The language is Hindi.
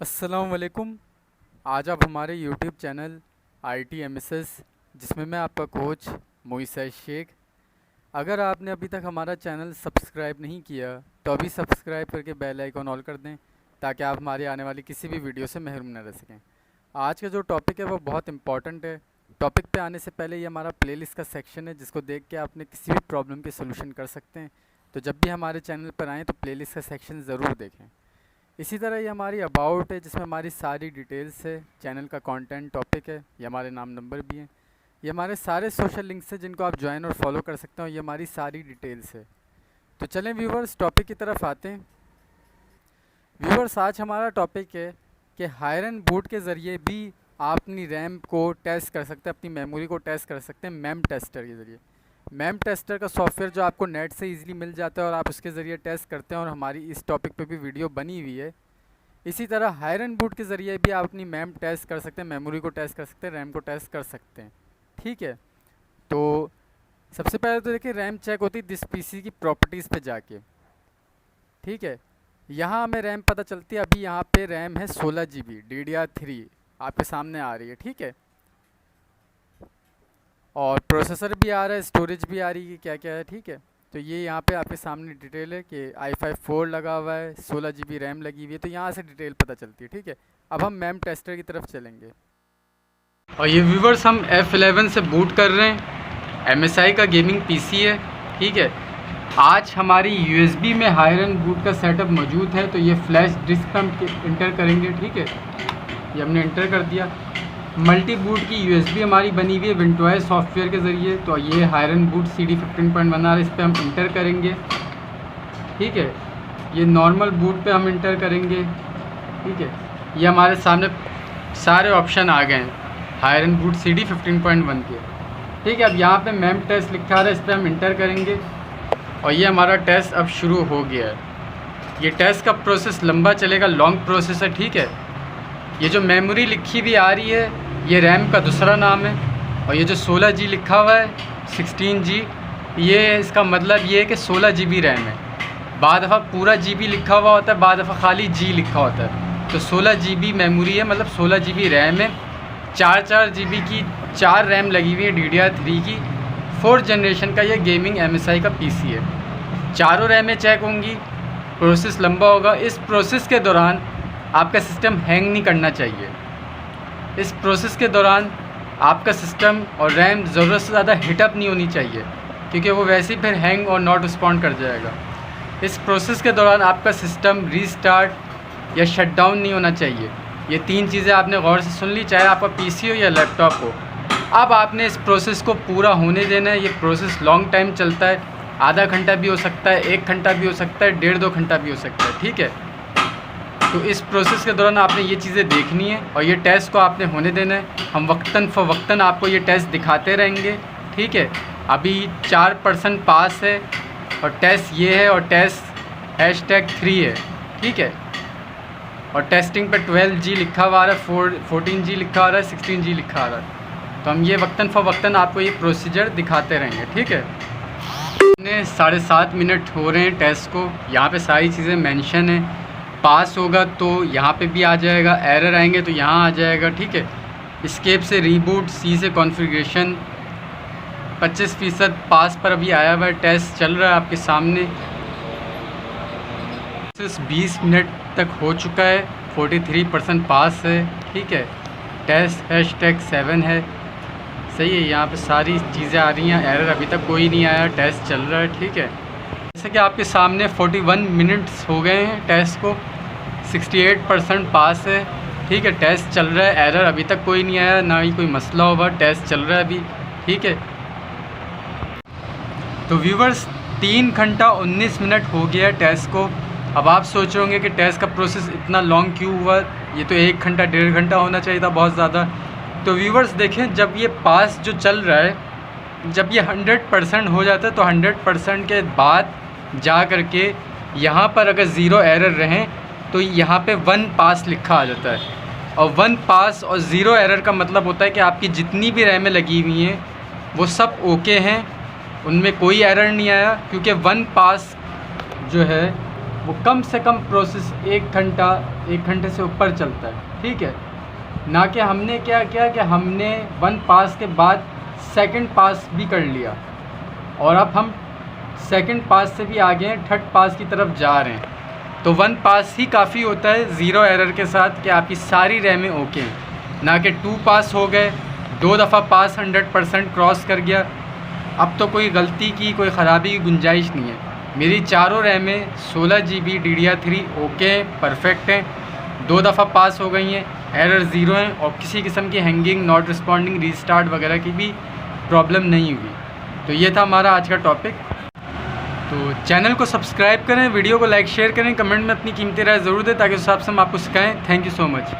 अस्सलाम वालेकुम। आज आप हमारे यूट्यूब चैनल ITMSS जिसमें मैं आपका कोच मोइसा शेख। अगर आपने अभी तक हमारा चैनल सब्सक्राइब नहीं किया तो अभी सब्सक्राइब करके बेल आइकन ऑल कर दें ताकि आप हमारी आने वाली किसी भी वीडियो से महरूम न रह सकें। आज का जो टॉपिक है वो बहुत इंपॉर्टेंट है। टॉपिक पे आने से पहले ये हमारा प्लेलिस्ट का सेक्शन है जिसको देख के आपने किसी भी प्रॉब्लम के सोल्यूशन कर सकते हैं। तो जब भी हमारे चैनल पर आएँ तो प्लेलिस्ट का सेक्शन ज़रूर देखें। इसी तरह ये हमारी अबाउट है जिसमें हमारी सारी डिटेल्स है, चैनल का कंटेंट, टॉपिक है, ये हमारे नाम नंबर भी हैं, ये हमारे सारे सोशल लिंक्स हैं जिनको आप ज्वाइन और फॉलो कर सकते हो, ये हमारी सारी डिटेल्स है। तो चलें व्यूवर्स टॉपिक की तरफ आते हैं। व्यूवर्स आज हमारा टॉपिक है कि हायर एंड बूट के ज़रिए भी आप अपनी रैम को टेस्ट कर सकते हैं, अपनी मेमोरी को टेस्ट कर सकते हैं मैम टेस्टर के ज़रिए। मैम टेस्टर का सॉफ्टवेयर जो आपको नेट से इजीली मिल जाता है और आप उसके ज़रिए टेस्ट करते हैं और हमारी इस टॉपिक पे भी वीडियो बनी हुई है। इसी तरह हायर एंड बूट के ज़रिए भी आप अपनी मैम टेस्ट कर सकते हैं, मेमोरी को टेस्ट कर सकते हैं, रैम को टेस्ट कर सकते हैं। ठीक है, तो सबसे पहले तो देखिए रैम चेक होती है दिस पीसी की प्रॉपर्टीज़ पे जाके। ठीक है, यहाँ हमें रैम पता चलती है। अभी यहाँ पे रैम है 16 GB DDR3 आपके सामने आ रही है। ठीक है, और प्रोसेसर भी आ रहा है, स्टोरेज भी आ रही है, क्या क्या है। ठीक है, तो ये यहाँ पे आपके सामने डिटेल है कि i5 4 लगा हुआ है, 16 GB रैम लगी हुई है, तो यहाँ से डिटेल पता चलती है। ठीक है, अब हम मैम टेस्टर की तरफ चलेंगे और ये व्यूवर्स हम F11 से बूट कर रहे हैं। MSI का गेमिंग PC है। ठीक है, आज हमारी USB में हायर एंड बूट का सेटअप मौजूद है, तो ये फ्लैश डिस्क हम इंटर करेंगे। ठीक है, ये हमने इंटर कर दिया। मल्टी बूट की USB हमारी बनी हुई है विंडोज सॉफ्टवेयर के ज़रिए, तो ये हायर एंड बूट CD 15.1 आ रहा है, इस पर हम इंटर करेंगे। ठीक है, ये नॉर्मल बूट पे हम इंटर करेंगे। ठीक है, ये हमारे सामने सारे ऑप्शन आ गए हैं हायर एंड बूट CD 15.1 के। ठीक है, अब यहाँ पे मैम टेस्ट लिखा रहा है, इस पर हम इंटर करेंगे और ये हमारा टेस्ट अब शुरू हो गया है। ये टेस्ट का प्रोसेस लंबा चलेगा, लॉन्ग प्रोसेस है। ठीक है, ये जो मेमोरी लिखी भी आ रही है ये रैम का दूसरा नाम है, और ये जो 16G लिखा हुआ है 16G, ये इसका मतलब ये है कि 16 GB रैम है। बाद दफ़ा पूरा GB लिखा हुआ होता है, बाद दफ़ा खाली G लिखा होता है। तो 16 GB मेमोरी है, मतलब 16 GB रैम है। 4 GB की 4 रैम लगी हुई है DDR3 की। 4th जनरेशन का ये गेमिंग MSI का PC है। चारों रैमें चेक होंगी, प्रोसेस लंबा होगा। इस प्रोसेस के दौरान आपका सिस्टम हैंग नहीं करना चाहिए। इस प्रोसेस के दौरान आपका सिस्टम और रैम ज़रूरत से ज़्यादा हीटअप नहीं होनी चाहिए, क्योंकि वो वैसे ही फिर हैंग और नॉट रिस्पॉन्ड कर जाएगा। इस प्रोसेस के दौरान आपका सिस्टम रीस्टार्ट या शट डाउन नहीं होना चाहिए। ये 3 चीज़ें आपने गौर से सुन ली, चाहे आपका PC हो या लैपटॉप हो। अब आपने इस प्रोसेस को पूरा होने देना है। ये प्रोसेस लॉन्ग टाइम चलता है, आधा घंटा भी हो सकता है, 1 घंटा भी हो सकता है, 1.5-2 घंटा भी हो सकता है। ठीक है, तो इस प्रोसेस के दौरान आपने ये चीज़ें देखनी है और ये टेस्ट को आपने होने देना है। हम वक्तन फ़वक्तन आपको ये टेस्ट दिखाते रहेंगे। ठीक है, अभी 4% पास है और टेस्ट ये है, और टेस्ट #3 है। ठीक है, और टेस्टिंग पे 12G लिखा हुआ आ रहा है, 14G लिखा आ रहा है, 16G लिखा आ रहा है। तो हम ये वक्तन फ़वक्तन आपको ये प्रोसीजर दिखाते रहेंगे। ठीक है, 7.5 मिनट हो रहे हैं टेस्ट को। यहाँ पे सारी चीज़ें मेंशन है। पास होगा तो यहाँ पे भी आ जाएगा, एरर आएंगे तो यहाँ आ जाएगा। ठीक है, एस्केप से रीबूट, C से कॉन्फ़िगरेशन। 25% पास पर अभी आया हुआ है, टेस्ट चल रहा है आपके सामने। 20 मिनट तक हो चुका है, 43% पास है। ठीक है, टेस्ट #7 है। सही है, यहाँ पे सारी चीज़ें आ रही हैं, एरर अभी तक कोई नहीं आया, टेस्ट चल रहा है। ठीक है, जैसे कि आपके सामने 41 मिनट्स हो गए हैं टेस्ट को, 68% पास है। ठीक है, टेस्ट चल रहा है, एरर अभी तक कोई नहीं आया, ना ही कोई मसला होगा, टेस्ट चल रहा है अभी। ठीक है, तो व्यूवर्स 3 घंटा 19 मिनट हो गया है टेस्ट को। अब आप सोच रहे होंगे कि टेस्ट का प्रोसेस इतना लॉन्ग क्यों हुआ, ये तो 1 घंटा 1.5 घंटा होना चाहिए था, बहुत ज़्यादा। तो व्यूवर्स देखें, जब ये पास जो चल रहा है, जब ये 100% हो जाता है तो 100% के बाद जा कर के यहाँ पर अगर ज़ीरो एरर रहें तो यहाँ पे 1 पास लिखा आ जाता है। और 1 पास और 0 एरर का मतलब होता है कि आपकी जितनी भी रैमें लगी हुई हैं वो सब ओके हैं, उनमें कोई एरर नहीं आया। क्योंकि 1 पास जो है वो कम से कम प्रोसेस 1 घंटे से ऊपर चलता है, ठीक है। ना कि हमने क्या किया कि हमने 1 पास के बाद सेकंड पास भी कर लिया और अब हम सेकंड पास से भी आगे हैं, थर्ड पास की तरफ जा रहे हैं। तो 1 पास ही काफ़ी होता है ज़ीरो एरर के साथ कि आपकी सारी रैमें ओके हैं, ना कि 2 पास हो गए, 2 दफ़ा पास 100% क्रॉस कर गया, अब तो कोई गलती की कोई ख़राबी की गुंजाइश नहीं है। मेरी चारों रैमें 16 GB DDR3 ओके हैं, परफेक्ट हैं, 2 दफ़ा पास हो गई हैं, एरर ज़ीरो हैं और किसी किस्म की हैंगिंग, नॉट रिस्पॉन्डिंग, रीस्टार्ट वगैरह की भी प्रॉब्लम नहीं हुई। तो ये था हमारा आज का टॉपिक। तो चैनल को सब्सक्राइब करें, वीडियो को लाइक शेयर करें, कमेंट में अपनी कीमती राय ज़रूर दें ताकि उस हिसाब से हम आपको सिखाएं। Thank you so much.